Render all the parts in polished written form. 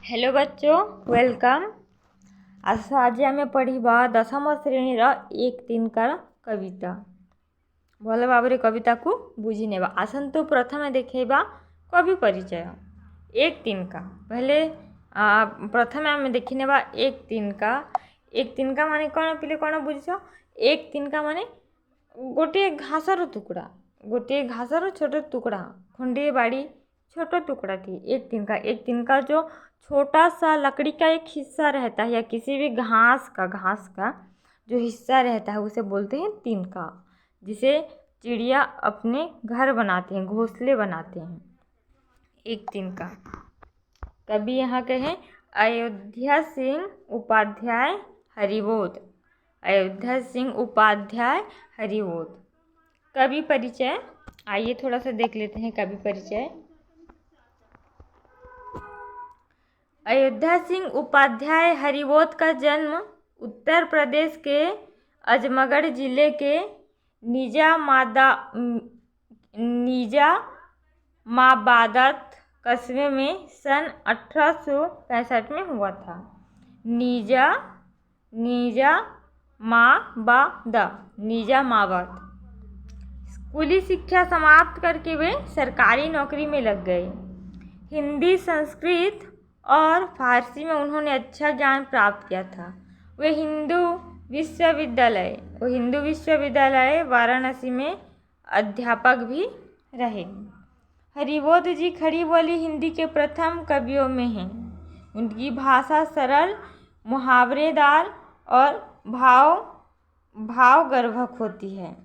Hello बच्चों, welcome. आज आम पढ़ा दशम श्रेणी एक दिनकार कविता। भल भाव कविता को बुझी नेबा। आसंतु प्रथमे देखा कवि परिचय। एक दिन का पहले प्रथमे आम देखी नेबा एक दिन का माने कौन पिले कौन बुझ। एक दिन का माने गोटे घासर टुकड़ा, छोट टुकड़ा, खंडे बाड़ी छोट टुकड़ा थी। एक दिन का जो छोटा सा लकड़ी का एक हिस्सा रहता है या किसी भी घास का जो हिस्सा रहता है उसे बोलते हैं तिनका, जिसे चिड़िया अपने घर बनाते हैं, घोंसले बनाते हैं। एक तिनका। कभी यहाँ के हैं अयोध्या सिंह उपाध्याय हरिबोध। अयोध्या सिंह उपाध्याय हरिबोध। कवि परिचय आइए थोड़ा सा देख लेते हैं। कवि परिचय। अयोध्या सिंह उपाध्याय हरिबोध का जन्म उत्तर प्रदेश के अजमगढ़ जिले के निजामाबाद कस्बे में सन 1865 में हुआ था। निजामाबाद। स्कूली शिक्षा समाप्त करके वे सरकारी नौकरी में लग गए। हिंदी, संस्कृत और फारसी में उन्होंने अच्छा ज्ञान प्राप्त किया था। वे हिंदू विश्वविद्यालय वाराणसी में अध्यापक भी रहे। हरिबोध जी खड़ी बोली हिंदी के प्रथम कवियों में हैं। उनकी भाषा सरल, मुहावरेदार और भावगर्भक होती है।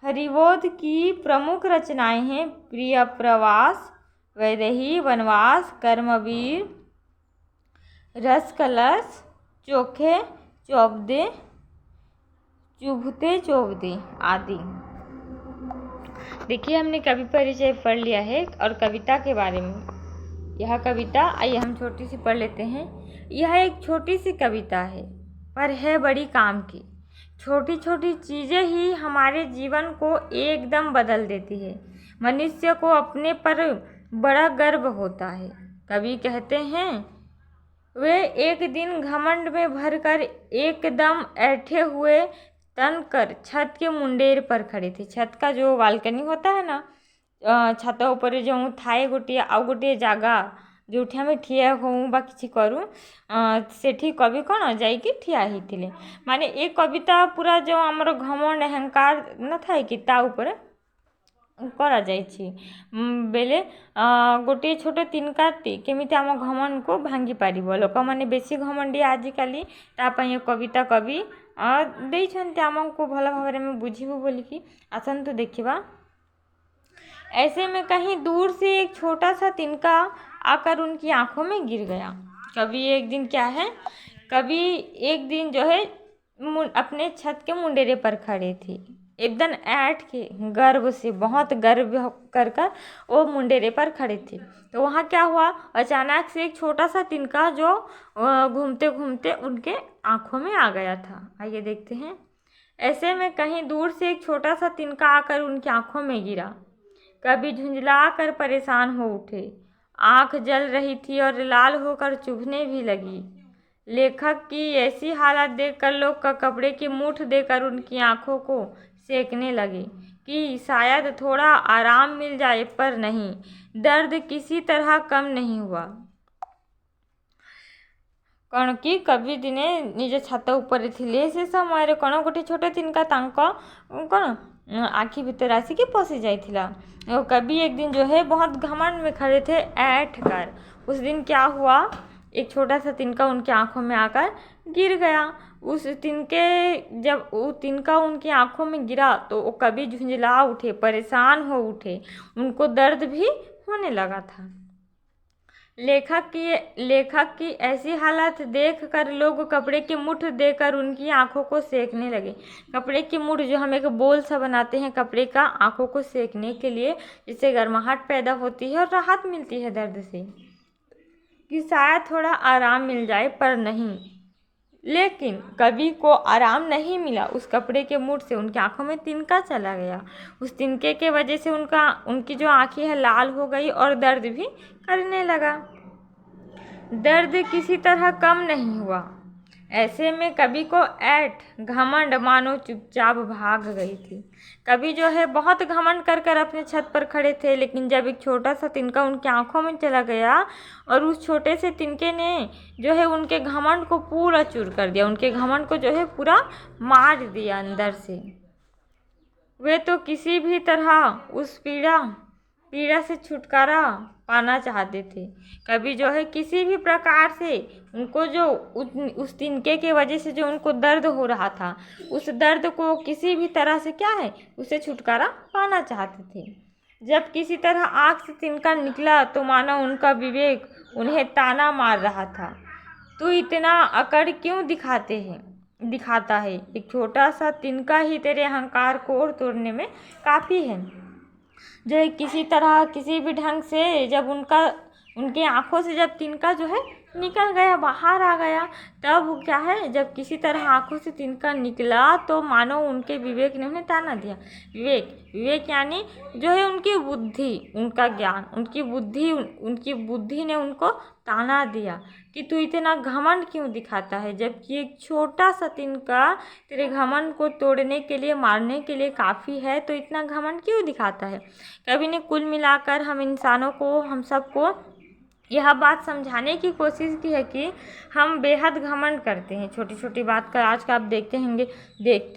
हरिबोध की प्रमुख रचनाएं हैं प्रिय प्रवास, वैदेही वनवास, कर्मवीर, रसकलश, चुभते चौबदे आदि। देखिए, हमने कवि परिचय पढ़ लिया है और कविता के बारे में। यह कविता आइए हम छोटी सी पढ़ लेते हैं। यह एक छोटी सी कविता है पर है बड़ी काम की। छोटी छोटी चीज़ें ही हमारे जीवन को एकदम बदल देती है। मनुष्य को अपने पर बड़ा गर्व होता है। कवि कहते हैं वे एक दिन घमंड में भरकर एकदम ऐठे हुए तनकर छत के मुंडेर पर खड़े थे। छत का जो बालकनी होता है ना, छत ऊपर जो थाए गोटे आउ गोटे जगह जोठी आम ठिया हूँ बा किसी करूँ सेठी कवि कौन जाइए ठिया होते। माने ये कविता पूरा जो आमर घमंड अहंकार न था कि ता ऊपर करा जाइछि बेले गोटे छोट तिनकाटी केमिति आम घमंड को भांगी पारिब। लोक मैंने बेसी घमंडी आजिकाली तापाई कविता कवि देइछन्ते आमको भल भाव में बुझिबु बोलिकी। आसंतु देखिबा। ऐसे में कहीं दूर से एक छोटा सा तिनका आकर उनकी आंखों में गिर गया। कवि एक दिन जो है अपने छत के मुंडेरे पर खड़े थे। एकदम ऐठ के गर्व से, बहुत गर्व कर वो मुंडेरे पर खड़े थे। तो वहाँ क्या हुआ, अचानक से एक छोटा सा तिनका जो घूमते घूमते उनके आंखों में आ गया था। आइए देखते हैं। ऐसे में कहीं दूर से एक छोटा सा तिनका आकर उनकी आंखों में गिरा। कभी झुंझला कर परेशान हो उठे। आंख जल रही थी और लाल होकर चुभने भी लगी। लेखक की ऐसी हालत देखकर लोग कपड़े की मूठ देकर उनकी आंखों को सेकने लगे कि शायद थोड़ा आराम मिल जाए, पर नहीं, दर्द किसी तरह कम नहीं हुआ। कौन कि कवि दिने निज छात ऊपर थिले से समय कौन गोटे छोट तिनका कौन आँखि भीतर आसिक पशि जाइथिला। कवि एक दिन जो है बहुत घमंड में खड़े थे ऐठ कर। उस दिन क्या हुआ, एक छोटा सा तिनका उनकी आंखों में आकर गिर गया। जब वो तिनका उनकी आंखों में गिरा तो वो कवि झुंझला उठे, परेशान हो उठे, उनको दर्द भी होने लगा था। लेखक की ऐसी हालत देखकर लोग कपड़े की मुठ देकर उनकी आंखों को सेकने लगे। कपड़े की मुठ जो हम एक बोल सा बनाते हैं कपड़े का आंखों को सेकने के लिए, जिससे गर्माहट पैदा होती है और राहत मिलती है दर्द से, कि शायद थोड़ा आराम मिल जाए, पर नहीं। लेकिन कवि को आराम नहीं मिला। उस कपड़े के मुठ से उनकी आंखों में तिनका चला गया। उस तिनके के वजह से उनकी जो आंखें हैं लाल हो गई और दर्द भी करने लगा। दर्द किसी तरह कम नहीं हुआ। ऐसे में कवि को ऐठ घमंड मानो चुपचाप भाग गई थी। कवि जो है बहुत घमंड कर कर अपने छत पर खड़े थे, लेकिन जब एक छोटा सा तिनका उनकी आंखों में चला गया और उस छोटे से तिनके ने जो है उनके घमंड को पूरा चूर कर दिया, उनके घमंड को जो है पूरा मार दिया अंदर से। वे तो किसी भी तरह उस पीड़ा से छुटकारा पाना चाहते थे। कभी जो है किसी भी प्रकार से उनको जो उस तिनके के वजह से जो उनको दर्द हो रहा था, उस दर्द को किसी भी तरह से क्या है उससे छुटकारा पाना चाहते थे। जब किसी तरह आँख से तिनका निकला तो मानो उनका विवेक उन्हें ताना मार रहा था, तू इतना अकड़ क्यों दिखाता है। एक छोटा सा तिनका ही तेरे अहंकार को और तोड़ने में काफ़ी है। जो है किसी तरह किसी भी ढंग से जब उनके आँखों से जब तिनका जो है निकल गया, बाहर आ गया, तब वो क्या है जब किसी तरह आँखों से तिनका निकला तो मानो उनके विवेक ने उन्हें ताना दिया। विवेक यानी जो है उनकी बुद्धि, उनका ज्ञान, उनकी बुद्धि ने उनको ताना दिया कि तू इतना घमंड क्यों दिखाता है, जबकि एक छोटा सा तिनका तेरे घमंड को तोड़ने के लिए, मारने के लिए काफ़ी है, तो इतना घमंड क्यों दिखाता है। कवि ने कुल मिलाकर हम सबको यह बात समझाने की कोशिश की है कि हम बेहद घमंड करते हैं छोटी छोटी बात का। आज का आप देखते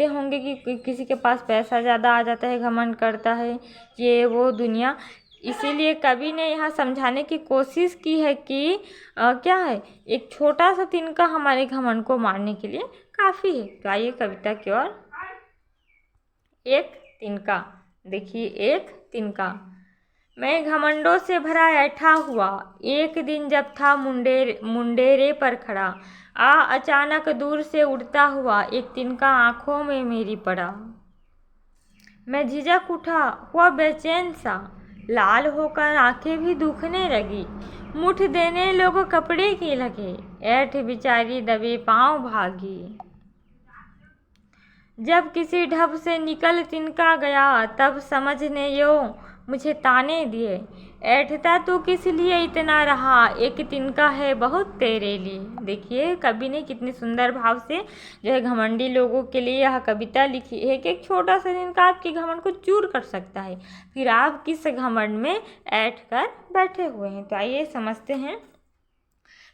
होंगे कि किसी के पास पैसा ज़्यादा आ जाता है, घमंड करता है, ये वो दुनिया। इसीलिए कवि ने यहाँ समझाने की कोशिश की है कि क्या है एक छोटा सा तिनका हमारे घमंड को मारने के लिए काफ़ी है। तो आइए कविता की ओर। एक तिनका। देखिए, एक तिनका। मैं घमंडों से भरा ऐठा हुआ एक दिन जब था मुंडेरे पर खड़ा, अचानक दूर से उड़ता हुआ एक तिनका आंखों में मेरी पड़ा। मैं झिझक उठा, हुआ बेचैन सा, लाल होकर आंखें भी दुखने लगी, मुठ देने लोग कपड़े की लगे, ऐठ बेचारी दबे पांव भागी। जब किसी ढब से निकल तिनका गया तब समझने यो मुझे ताने दिए, ऐठता तू किस लिए इतना रहा, एक तिनका है बहुत तेरे लिए। देखिए कवि ने कितने सुंदर भाव से जो है घमंडी लोगों के लिए यह कविता लिखी है कि एक छोटा सा तिनका आपके घमंड को चूर कर सकता है, फिर आप किस घमंड में ऐठ कर बैठे हुए हैं। तो आइए समझते हैं।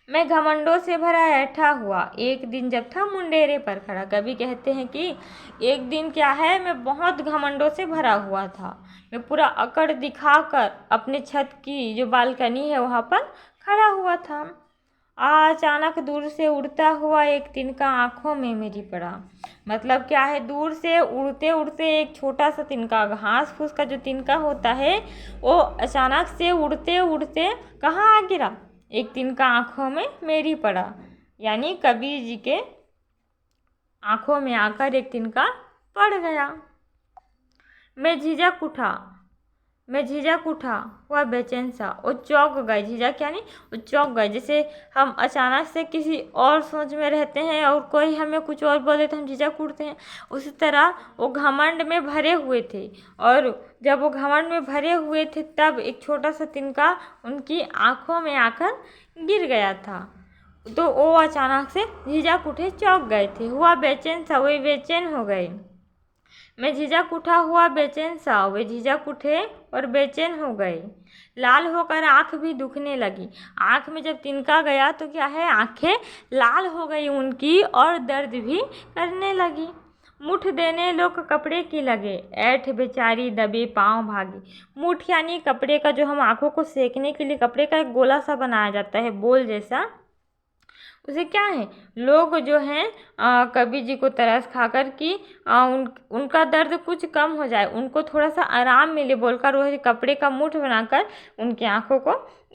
मैं घमंडों से भरा ऐठा हुआ एक दिन जब था मुंडेरे पर खड़ा। कवि कहते हैं कि एक दिन क्या है, मैं बहुत घमंडों से भरा हुआ था, मैं पूरा अकड़ दिखाकर अपने छत की जो बालकनी है वहाँ पर खड़ा हुआ था। अचानक दूर से उड़ता हुआ एक तिनका आंखों में मेरी पड़ा। मतलब क्या है, दूर से उड़ते उड़ते एक छोटा सा तिनका, घास फूस का जो तिनका होता है, वो अचानक से उड़ते उड़ते कहाँ आ गिरा, एक तिनका आंखों में मेरी पड़ा। यानी कबीर जी के आंखों में आकर एक तिनका पड़ गया। मैं झिझक उठा हुआ बेचैन सा, वो चौंक गए। झिझक यानी वो चौंक गए, जैसे हम अचानक से किसी और सोच में रहते हैं और कोई हमें कुछ और बोले तो हम झिझक उठते हैं, उसी तरह वो घमंड में भरे हुए थे। और जब वो घमंड में भरे हुए थे तब एक छोटा सा तिनका उनकी आंखों में आकर गिर गया था, तो वो अचानक से झिझक उठे, चौंक गए थे। हुआ बेचैन सा, वे बेचैन हो गए। मैं झिझक उठा हुआ बेचैन सा, वे झिझक उठे और बेचैन हो गए। लाल होकर आँख भी दुखने लगी। आँख में जब तिनका गया तो क्या है, आँखें लाल हो गई उनकी और दर्द भी करने लगी। मुठ देने लोग कपड़े की लगे, ऐठ बेचारी दबे पांव भागी। मुठ यानी कपड़े का, जो हम आँखों को सेकने के लिए कपड़े का एक गोला सा बनाया जाता है, बोल जैसा, उसे क्या है लोग जो हैं कबीर जी को तरस खाकर कि उनका दर्द कुछ कम हो जाए, उनको थोड़ा सा आराम मिले बोलकर वह कपड़े का मुठ बनाकर उनकी आंखों को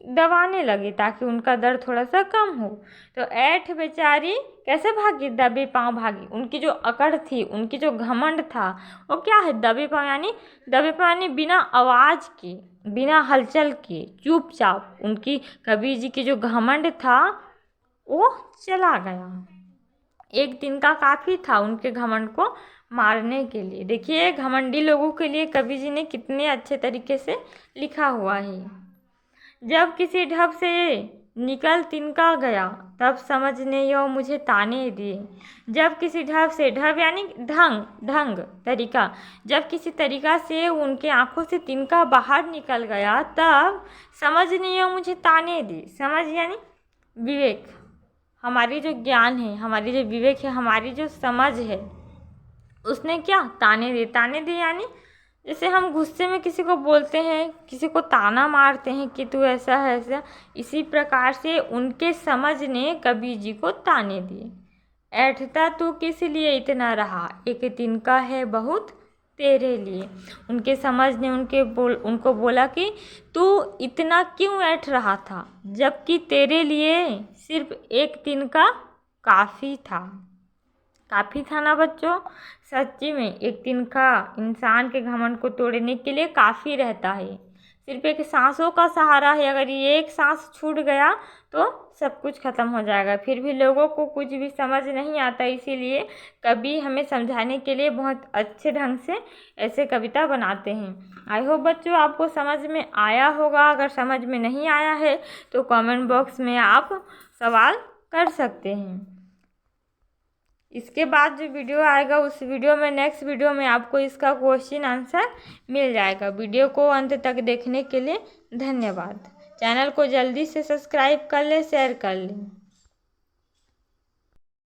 दबाने लगे ताकि उनका दर्द थोड़ा सा कम हो। तो ऐठ बेचारी कैसे भागी, दबे पांव भागी। उनकी जो अकड़ थी, उनकी जो घमंड था, वो क्या है, दबे पांव यानी बिना आवाज़ के, बिना हलचल के, चुपचाप उनकी कबीर जी की जो घमंड था वो चला गया। एक दिन का काफ़ी था उनके घमंड को मारने के लिए। देखिए घमंडी लोगों के लिए कवि जी ने कितने अच्छे तरीके से लिखा हुआ है। जब किसी ढब से निकल तिनका गया, तब समझने यो मुझे ताने दिए। जब किसी ढब से, ढब यानी ढंग तरीका, जब किसी तरीका से उनके आंखों से तिनका बाहर निकल गया, तब समझने यो मुझे ताने दी। समझ यानी विवेक, हमारी जो ज्ञान है, हमारी जो विवेक है, हमारी जो समझ है, उसने क्या ताने दिए। ताने दिए यानी जैसे हम गुस्से में किसी को बोलते हैं, किसी को ताना मारते हैं कि तू ऐसा है ऐसा, इसी प्रकार से उनके समझ ने कबीर जी को ताने दिए। ऐठता तू किस लिए इतना रहा, एक तिनका है बहुत तेरे लिए। उनके समझ ने उनको बोला कि तू इतना क्यों ऐठ रहा था, जबकि तेरे लिए सिर्फ एक तिनका काफ़ी था। काफ़ी था ना बच्चों। सच्ची में एक तिनका इंसान के घमंड को तोड़ने के लिए काफ़ी रहता है। सिर्फ एक सांसों का सहारा है, अगर ये एक सांस छूट गया तो सब कुछ खत्म हो जाएगा। फिर भी लोगों को कुछ भी समझ नहीं आता, इसीलिए कवि हमें समझाने के लिए बहुत अच्छे ढंग से ऐसे कविता बनाते हैं। आई होप बच्चों आपको समझ में आया होगा। अगर समझ में नहीं आया है तो कमेंट बॉक्स में आप सवाल कर सकते हैं। इसके बाद जो वीडियो आएगा उस वीडियो में, नेक्स्ट वीडियो में आपको इसका क्वेश्चन आंसर मिल जाएगा। वीडियो को अंत तक देखने के लिए धन्यवाद। चैनल को जल्दी से सब्सक्राइब कर लें, शेयर कर लें।